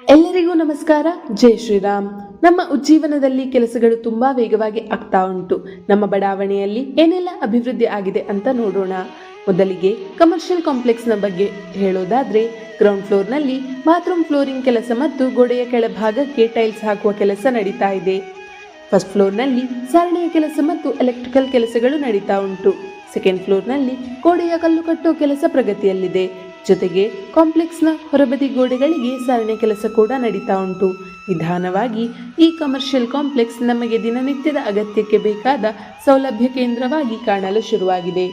ಎಲ್ಲರಿಗೂ ನಮಸ್ಕಾರ. ಜೈ ಶ್ರೀರಾಮ್. ನಮ್ಮ ಉಜ್ಜೀವನದಲ್ಲಿ ಕೆಲಸಗಳು ತುಂಬಾ ವೇಗವಾಗಿ ಆಗ್ತಾ ಉಂಟು. ನಮ್ಮ ಬಡಾವಣೆಯಲ್ಲಿ ಏನೆಲ್ಲ ಅಭಿವೃದ್ಧಿ ಆಗಿದೆ ಅಂತ ನೋಡೋಣ. ಮೊದಲಿಗೆ ಕಮರ್ಷಿಯಲ್ ಕಾಂಪ್ಲೆಕ್ಸ್ನ ಬಗ್ಗೆ ಹೇಳೋದಾದ್ರೆ, ಗ್ರೌಂಡ್ ಫ್ಲೋರ್ನಲ್ಲಿ ಬಾತ್ರೂಮ್ ಫ್ಲೋರಿಂಗ್ ಕೆಲಸ ಮತ್ತು ಗೋಡೆಯ ಕೆಳಭಾಗಕ್ಕೆ ಟೈಲ್ಸ್ ಹಾಕುವ ಕೆಲಸ ನಡೀತಾ ಇದೆ. ಫಸ್ಟ್ ಫ್ಲೋರ್ನಲ್ಲಿ ಸಾರಣೆಯ ಕೆಲಸ ಮತ್ತು ಎಲೆಕ್ಟ್ರಿಕಲ್ ಕೆಲಸಗಳು ನಡೀತಾ ಉಂಟು. ಸೆಕೆಂಡ್ ಫ್ಲೋರ್ನಲ್ಲಿ ಗೋಡೆಯ ಕಲ್ಲು ಕಟ್ಟುವ ಕೆಲಸ ಪ್ರಗತಿಯಲ್ಲಿದೆ. ಜೊತೆಗೆ ಕಾಂಪ್ಲೆಕ್ಸ್ನ ಹೊರಬದಿ ಗೋಡೆಗಳಿಗೆ ಸಾರಣೆ ಕೆಲಸ ಕೂಡ ನಡೀತಾ ಉಂಟು. ನಿಧಾನವಾಗಿ ಈ ಕಮರ್ಷಿಯಲ್ ಕಾಂಪ್ಲೆಕ್ಸ್ ನಮಗೆ ದಿನನಿತ್ಯದ ಅಗತ್ಯಕ್ಕೆ ಬೇಕಾದ ಸೌಲಭ್ಯ ಕೇಂದ್ರವಾಗಿ ಕಾಣಲು ಶುರುವಾಗಿದೆ.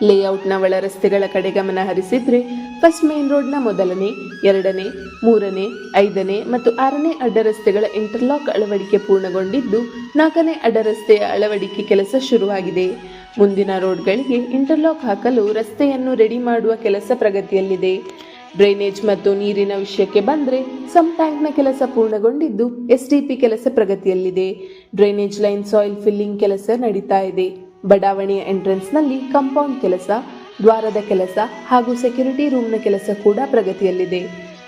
ಲೇಔಟ್ನ ಒಳ ರಸ್ತೆಗಳ ಕಡೆ ಗಮನ ಹರಿಸಿದ್ರೆ, ಫಸ್ಟ್ ಮೇನ್ ರೋಡ್ನ ಮೊದಲನೇ, 2ನೇ, 3ನೇ, 5ನೇ ಮತ್ತು 6ನೇ ಅಡ್ಡ ರಸ್ತೆಗಳ ಇಂಟರ್ಲಾಕ್ ಅಳವಡಿಕೆ ಪೂರ್ಣಗೊಂಡಿದ್ದು, 4ನೇ ಅಡ್ಡ ರಸ್ತೆಯ ಅಳವಡಿಕೆ ಕೆಲಸ ಶುರುವಾಗಿದೆ. ಮುಂದಿನ ರೋಡ್ಗಳಿಗೆ ಇಂಟರ್ಲಾಕ್ ಹಾಕಲು ರಸ್ತೆಯನ್ನು ರೆಡಿ ಮಾಡುವ ಕೆಲಸ ಪ್ರಗತಿಯಲ್ಲಿದೆ. ಡ್ರೈನೇಜ್ ಮತ್ತು ನೀರಿನ ವಿಷಯಕ್ಕೆ ಬಂದರೆ, ಸಮ್ ಟ್ಯಾಂಕ್ನ ಕೆಲಸ ಪೂರ್ಣಗೊಂಡಿದ್ದು SDP ಕೆಲಸ ಪ್ರಗತಿಯಲ್ಲಿದೆ. ಡ್ರೈನೇಜ್ ಲೈನ್ ಸಾಯಿಲ್ ಫಿಲ್ಲಿಂಗ್ ಕೆಲಸ ನಡೀತಾ ಇದೆ. ಬಡಾವಣೆಯ ಎಂಟ್ರೆನ್ಸ್ನಲ್ಲಿ ಕಾಂಪೌಂಡ್ ಕೆಲಸ, ದ್ವಾರದ ಕೆಲಸ ಹಾಗೂ ಸೆಕ್ಯೂರಿಟಿ ರೂಮ್ನ ಕೆಲಸ ಕೂಡ ಪ್ರಗತಿಯಲ್ಲಿದೆ.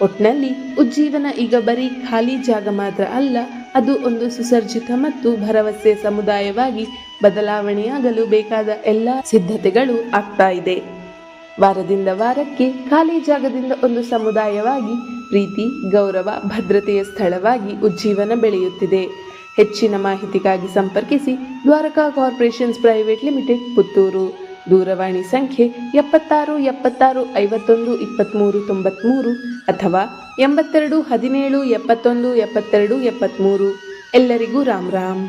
ಒಟ್ನಲ್ಲಿ ಉಜ್ಜೀವನ ಈಗ ಬರೀ ಖಾಲಿ ಜಾಗ ಮಾತ್ರ ಅಲ್ಲ, ಅದು ಒಂದು ಸುಸರ್ಜಿತ ಮತ್ತು ಭರವಸೆಯ ಸಮುದಾಯವಾಗಿ ಬದಲಾವಣೆಯಾಗಲು ಬೇಕಾದ ಎಲ್ಲ ಸಿದ್ಧತೆಗಳು ಆಗ್ತಾ ಇದೆ. ವಾರದಿಂದ ವಾರಕ್ಕೆ ಖಾಲಿ ಜಾಗದಿಂದ ಒಂದು ಸಮುದಾಯವಾಗಿ, ಪ್ರೀತಿ, ಗೌರವ, ಭದ್ರತೆಯ ಸ್ಥಳವಾಗಿ ಉಜ್ಜೀವನ ಬೆಳೆಯುತ್ತಿದೆ. ಹೆಚ್ಚಿನ ಮಾಹಿತಿಗಾಗಿ ಸಂಪರ್ಕಿಸಿ Dwaraka corporations private limited, Puttur. ದೂರವಾಣಿ ಸಂಖ್ಯೆ 76 76 51 23 93 ಅಥವಾ 82 17 71 72 73. ಎಲ್ಲರಿಗೂ ರಾಮ್ ರಾಮ್.